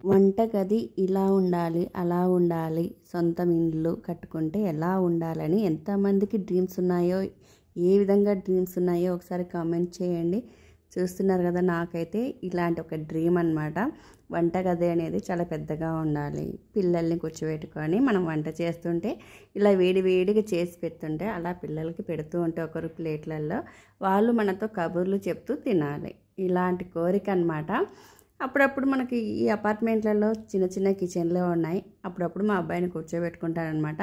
వంటగది ఇలా ఉండాలి, అలా ఉండాలి, సొంతం ఇల్లు కట్టుకుంటే ఎలా ఉండాలని ఎంతమందికి డ్రీమ్స్ ఉన్నాయో, ఏ విధంగా డ్రీమ్స్ ఉన్నాయో ఒకసారి కామెంట్ చేయండి. చూస్తున్నారు కదా, నాకైతే ఇలాంటి ఒక డ్రీమ్ అనమాట. వంటగది అనేది చాలా పెద్దగా ఉండాలి. పిల్లల్ని కూర్చోబెట్టుకొని మనం వంట చేస్తుంటే ఇలా వేడి వేడిగా చేసి పెడుతుంటే అలా పిల్లలకి పెడుతూ ఉంటే ఒకరు ప్లేట్లలో వాళ్ళు మనతో కబుర్లు చెప్తూ తినాలి. ఇలాంటి కోరిక అనమాట. అప్పుడప్పుడు మనకి ఈ అపార్ట్మెంట్లలో చిన్న చిన్న కిచెన్లో ఉన్నాయి. అప్పుడప్పుడు మా అబ్బాయిని కూర్చోబెట్టుకుంటానమాట.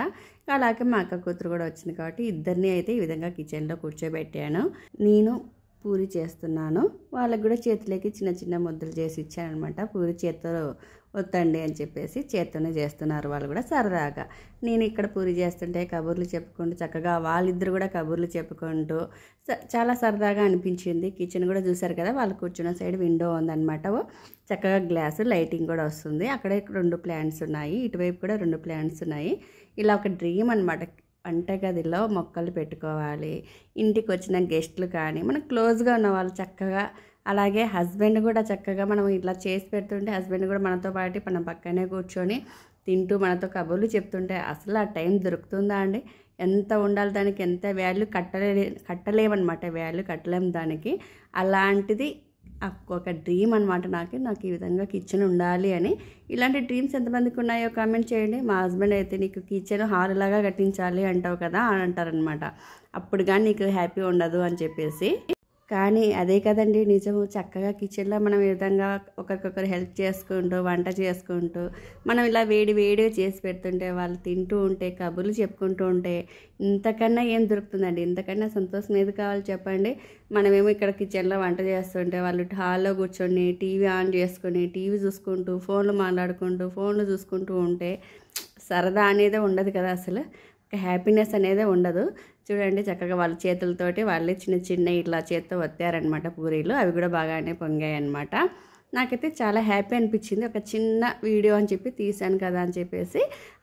అలాగే మా అక్క కూతురు కూడా వచ్చింది కాబట్టి ఇద్దరిని అయితే ఈ విధంగా కిచెన్లో కూర్చోబెట్టాను. నేను పూరి చేస్తున్నాను. వాళ్ళకు కూడా చేతిలోకి చిన్న చిన్న ముద్దలు చేసి ఇచ్చానమాట. పూరి చేత్తో వద్దండి అని చెప్పేసి చేత్తోనే చేస్తున్నారు వాళ్ళు కూడా సరదాగా. నేను ఇక్కడ పూరి చేస్తుంటే కబుర్లు చెప్పుకుంటూ చక్కగా వాళ్ళిద్దరు కూడా కబుర్లు చెప్పుకుంటూ చాలా సరదాగా అనిపించింది. కిచెన్ కూడా చూసారు కదా, వాళ్ళు కూర్చున్న సైడ్ విండో ఉందన్నమాట. చక్కగా గ్లాసు లైటింగ్ కూడా వస్తుంది. అక్కడే 2 ప్లాంట్స్ ఉన్నాయి, ఇటువైపు కూడా 2 ప్లాంట్స్ ఉన్నాయి. ఇలా ఒక డ్రీమ్ అనమాట. వంటగదిలో మొక్కలు పెట్టుకోవాలి. ఇంటికి వచ్చిన గెస్టులు కానీ మనకు క్లోజ్గా ఉన్న వాళ్ళు చక్కగా, అలాగే హస్బెండ్ కూడా చక్కగా మనం ఇట్లా చేసి పెడుతుంటే హస్బెండ్ కూడా మనతో పాటు మన పక్కనే కూర్చొని తింటూ మనతో కబుర్లు చెప్తుంటే అసలు ఆ టైం దొరుకుతుందా అండి? ఎంత ఉండాలి దానికి, ఎంత వాల్యూ కట్టలేమన్నమాట. వాల్యూ కట్టలేము దానికి. అలాంటిది ఒక డ్రీమ్ అనమాట. నాకు ఈ విధంగా కిచెన్ ఉండాలి అని. ఇలాంటి డ్రీమ్స్ ఎంతమందికి ఉన్నాయో కామెంట్ చేయండి. మా హస్బెండ్ అయితే నీకు కిచెన్ హాల్ లాగా కట్టించాలి అంటావు కదా అని అంటారనమాట. అప్పుడు కానీ నీకు హ్యాపీ ఉండదు అని చెప్పేసి. కానీ అదే కదండి నిజము. చక్కగా కిచెన్లో మనం ఈ విధంగా ఒకరికొకరు హెల్ప్ చేసుకుంటూ వంట చేసుకుంటూ మనం ఇలా వేడి వేడిగా చేసి పెడుతుంటే వాళ్ళు తింటూ ఉంటే కబుర్లు చెప్పుకుంటూ ఉంటే ఇంతకన్నా ఏం దొరుకుతుందండి? ఇంతకన్నా సంతోషం ఏది కావాలి చెప్పండి? మనమేమో ఇక్కడ కిచెన్లో వంట చేస్తుంటే వాళ్ళు హాల్లో కూర్చొని టీవీ ఆన్ చేసుకొని టీవీ చూసుకుంటూ ఫోన్లు మాట్లాడుకుంటూ ఫోన్లు చూసుకుంటూ ఉంటే సరదా అనేది ఉండదు కదా, అసలు ఒక హ్యాపీనెస్ అనేది ఉండదు. చూడండి చక్కగా వాళ్ళ చేతులతోటి వాళ్ళే చిన్న చిన్న ఇట్లా చేత్తో వత్తారనమాట పూరీలు. అవి కూడా బాగానే పొంగాయి అనమాట. నాకైతే చాలా హ్యాపీ అనిపించింది. ఒక చిన్న వీడియో అని చెప్పి తీశాను కదా అని చెప్పేసి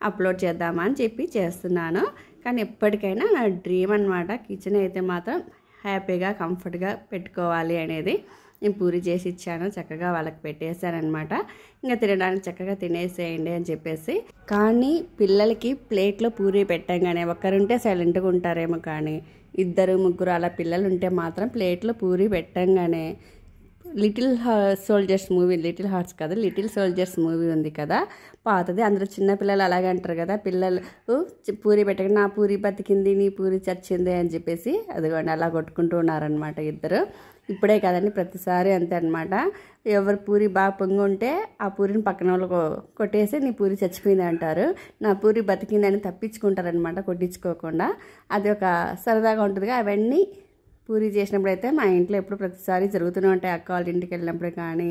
అప్లోడ్ చేద్దామా అని చెప్పి చేస్తున్నాను. కానీ ఎప్పటికైనా నా డ్రీమ్ అనమాట. కిచెన్ అయితే మాత్రం హ్యాపీగా కంఫర్ట్గా పెట్టుకోవాలి అనేది. నేను పూరి చేసి ఇచ్చాను, చక్కగా వాళ్ళకి పెట్టేశానమాట. ఇంకా తినడానికి చక్కగా తినేసేయండి అని చెప్పేసి. కానీ పిల్లలకి ప్లేట్లో పూరి పెట్టంగానే ఒకరుంటే సైలెంట్గా ఉంటారేమో, కానీ 2, 3 అలా పిల్లలు ఉంటే మాత్రం ప్లేట్లో పూరి పెట్టంగానే little soldiers movie, little hearts కదా, లిటిల్ సోల్జర్స్ మూవీ ఉంది కదా పాతది. అందరూ చిన్నపిల్లలు అలాగే అంటారు కదా, పిల్లలు పూరి పెట్టగా నా పూరి బతికింది నీ పూరి చచ్చింది అని చెప్పేసి అదిగోండి అలా కొట్టుకుంటూ ఉన్నారనమాట ఇద్దరు. ఇప్పుడే కదండి, ప్రతిసారి అంతే అనమాట. ఎవరు పూరి బాగా పొంగి ఉంటే ఆ పూరిని పక్కన వాళ్ళు కొట్టేసి నీ పూరి చచ్చిపోయింది అంటారు. నా పూరి బతికిందని తప్పించుకుంటారనమాట కొట్టించుకోకుండా. అది ఒక సరదాగా ఉంటుందిగా. అవన్నీ పూరి చేసినప్పుడు అయితే మా ఇంట్లో ఎప్పుడు ప్రతిసారి జరుగుతూనే ఉంటాయి. అక్క వాళ్ళ ఇంటికి వెళ్ళినప్పుడు కానీ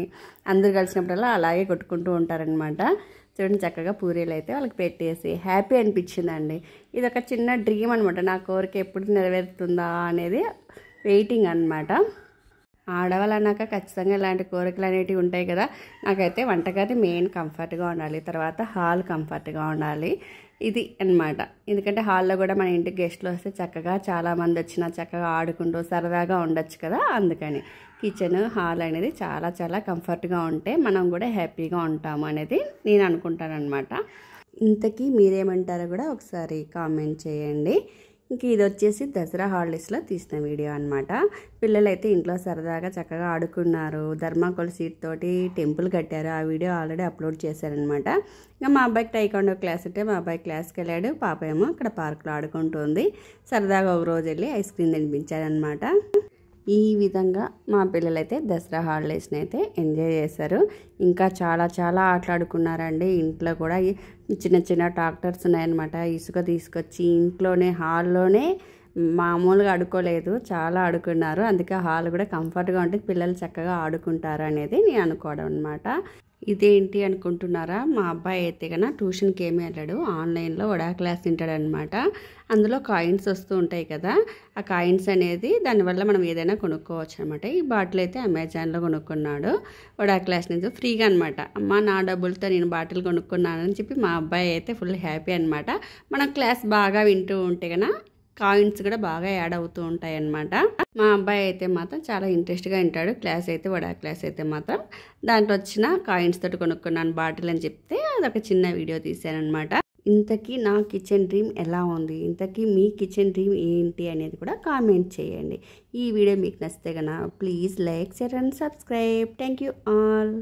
అందరూ కలిసినప్పుడల్లా అలాగే కొట్టుకుంటూ ఉంటారనమాట. చూడండి చక్కగా పూరీలు అయితే వాళ్ళకి పెట్టేసి హ్యాపీ అనిపించిందండి. ఇది ఒక చిన్న డ్రీమ్ అనమాట. నా కోరిక ఎప్పుడు నెరవేరుతుందా అనేది వెయిటింగ్ అనమాట. ఆడవాళ్ళు అన్నాక ఖచ్చితంగా ఇలాంటి కోరికలు అనేటివి ఉంటాయి కదా. నాకైతే వంటగది మెయిన్ కంఫర్ట్గా ఉండాలి, తర్వాత హాల్ కంఫర్ట్గా ఉండాలి. ఇది అన్నమాట. ఎందుకంటే హాల్లో కూడా మన ఇంటికి గెస్ట్లు వస్తే చక్కగా చాలామంది వచ్చినా చక్కగా ఆడుకుంటూ సరదాగా ఉండొచ్చు కదా. అందుకని కిచెన్ హాల్ అనేది చాలా చాలా కంఫర్ట్గా ఉంటే మనం కూడా హ్యాపీగా ఉంటాము అనేది నేను అనుకుంటాను అనమాట. ఇంతకీ మీరేమంటారో కూడా ఒకసారి కామెంట్ చేయండి. ఇంక ఇది వచ్చేసి దసరా హాలిడేస్లో తీసిన వీడియో అనమాట. పిల్లలైతే ఇంట్లో సరదాగా చక్కగా ఆడుకున్నారు. ధర్మాకోల్ సీట్ తోటి టెంపుల్ కట్టారు. ఆ వీడియో ఆల్రెడీ అప్లోడ్ చేశారనమాట. ఇంకా మా అబ్బాయికి టైకాండో క్లాస్ ఉంటే మా అబ్బాయి క్లాస్కి వెళ్ళాడు. పాప ఏమో అక్కడ పార్క్లో ఆడుకుంటుంది. సరదాగా ఒక రోజు వెళ్ళి ఐస్ క్రీమ్ తినిపించారనమాట. ఈ విధంగా మా పిల్లలైతే దసరా హాలిడేస్ని అయితే ఎంజాయ్ చేశారు. ఇంకా చాలా చాలా ఆటలాడుకున్నారండి. ఇంట్లో కూడా చిన్న చిన్న ట్రాక్టర్స్ ఉన్నాయన్నమాట. ఇసుక తీసుకొచ్చి ఇంట్లోనే హాల్లోనే మామూలుగా ఆడుకోలేదు, చాలా ఆడుకున్నారు. అందుకే హాల్ కూడా కంఫర్ట్గా ఉంటుంది, పిల్లలు చక్కగా ఆడుకుంటారు అనేది నేను అనుకోవడం అనమాట. ఇదేంటి అనుకుంటున్నారా? మా అబ్బాయి అయితే కన్నా ట్యూషన్కి ఏమీ వెళ్ళాడు, ఆన్లైన్లో వడా క్లాస్ తింటాడనమాట. అందులో కాయిన్స్ వస్తూ ఉంటాయి కదా, ఆ కాయిన్స్ అనేది దానివల్ల మనం ఏదైనా కొనుక్కోవచ్చు అనమాట. ఈ బాటిల్ అయితే అమెజాన్లో కొనుక్కున్నాడు. వడా క్లాస్ నుంచి ఫ్రీగా అనమాట. అమ్మ నా డబ్బులతో నేను బాటిల్ కొనుక్కున్నానని చెప్పి మా అబ్బాయి అయితే ఫుల్ హ్యాపీ అనమాట. మనం క్లాస్ బాగా వింటూ ఉంటే కన్నా కాయిన్స్ కూడా బాగా యాడ్ అవుతూ ఉంటాయి అన్నమాట. మా అబ్బాయి అయితే మాత్రం చాలా ఇంట్రెస్ట్గా వింటాడు. క్లాస్ అయితే వడా క్లాస్ అయితే మాత్రం దాంట్లో వచ్చిన కాయిన్స్ తోటి కొనుక్కున్నాను బాటిల్ అని చెప్తే అదొక చిన్న వీడియో తీశానమాట. ఇంతకీ నా కిచెన్ డ్రీమ్ ఎలా ఉంది, ఇంతకీ మీ కిచెన్ డ్రీమ్ ఏంటి అనేది కూడా కామెంట్ చేయండి. ఈ వీడియో మీకు నచ్చితే కనుక please like, share and subscribe. Thank you all.